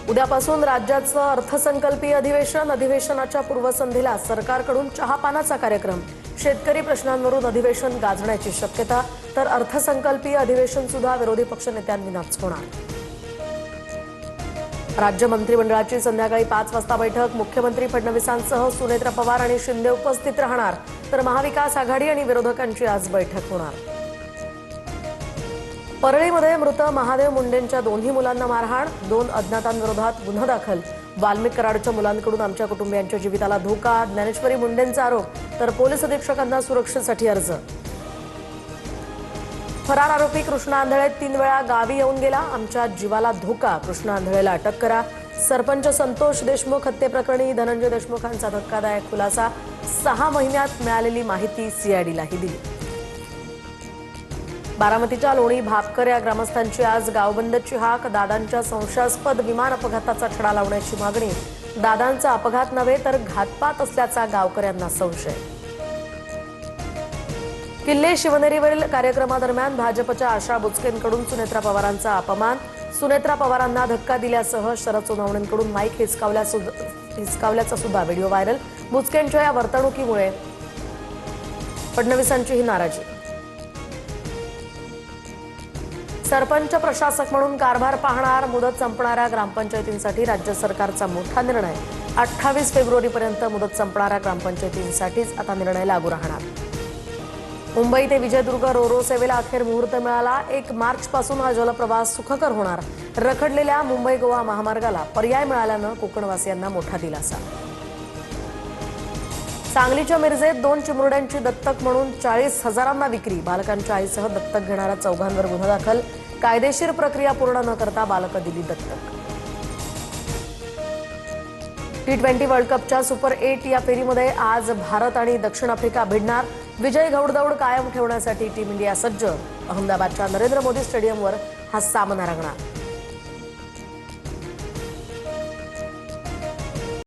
उद्यापासून राज्याचं अर्थसंकल्पीय अधिवेशनाच्या पूर्वसंध्येला सरकारकडून चहापानाचा कार्यक्रम। शेतकरी प्रश्नांवरून अधिवेशन गाजण्याची शक्यता, तर अर्थसंकल्पीय अधिवेशन सुद्धा विरोधी पक्षनेत्यांविनाच होणार। राज्य मंत्रिमंडळाची संध्याकाळी 5 वाजता बैठक। मुख्यमंत्री फडणवीसांसह सुनेत्रा पवार आणि शिंदे उपस्थित राहणार, तर महाविकास आघाडी आणि विरोधकांची आज बैठक होणार। परळीमध्ये मृत महादेव मुंडेंच्या दोन्ही मुलांना मारहाण, 2 अज्ञातांविरोधात गुन्हा दाखल। वाल्मिक कराडच्या मुलांकडून आमच्या कुटुंबियांच्या जीविताला धोका, ज्ञानेश्वरी मुंडेंचा आरोप, तर पोलीस अधीक्षकांना सुरक्षेसाठी अर्ज। फरार आरोपी कृष्णा आंधळे 3 वेळा गावी येऊन गेला, आमच्या जीवाला धोका, कृष्णा आंधळेला अटक करा। सरपंच संतोष देशमुख हत्येप्रकरणी धनंजय देशमुखांचा धक्कादायक खुलासा, 6 महिन्यात मिळालेली माहिती सीआयडीलाही दिली। बारामतीच्या लोणी भापकर या ग्रामस्थांची आज गावबंदची हाक। दादांच्या संशयास्पद विमान अपघाताचा छडा लावण्याची मागणी। दादांचा अपघात नव्हे तर घातपात असल्याचा गावकऱ्यांना संशय। किल्ले शिवनेरीवरील कार्यक्रमादरम्यान भाजपच्या आशा बुचकेंकडून सुनेत्रा पवारांचा अपमान। सुनेत्रा पवारांना धक्का दिल्यासह शरद सोनवणेंकडून माईक हिसकावल्याचा सुद्धा व्हिडिओ व्हायरल। बुचकेंच्या या वर्तणुकीमुळे फडणवीसांची ही नाराजी। सरपंच प्रशासक म्हणून कारभार पाहणार, मुदत संपणाऱ्या ग्रामपंचायतींसाठी राज्य सरकारचा मोठा निर्णय। 28 फेब्रुवारीपर्यंत मुदत संपणाऱ्या ग्रामपंचायतींसाठीच आता निर्णय लागू राहणार। मुंबई ते विजयदुर्ग रोरो सेवेला अखेर मुहूर्त मिळाला। 1 मार्चपासून हा जलप्रवास सुखकर होणार। रखडलेल्या मुंबई गोवा महामार्गाला पर्याय मिळाल्यानं कोकणवासियांना मोठा दिलासा। सांगलीच्या मिरजेत 2 चिमुरड्यांची दत्तक म्हणून 40,000 विक्री। बालकांच्या आईसह दत्तक घेणाऱ्या 4घांवर गुन्हा दाखल। कायदेशीर प्रक्रिया पूर्ण न करता बालकं दिली दत्तक। T20 वर्ल्ड कपच्या सुपर 8 या फेरीमध्ये आज भारत आणि दक्षिण आफ्रिका भिडणार। विजय घौडदौड कायम ठेवण्यासाठी टीम इंडिया सज्ज। अहमदाबादच्या नरेंद्र मोदी स्टेडियमवर हा सामना रंगणार।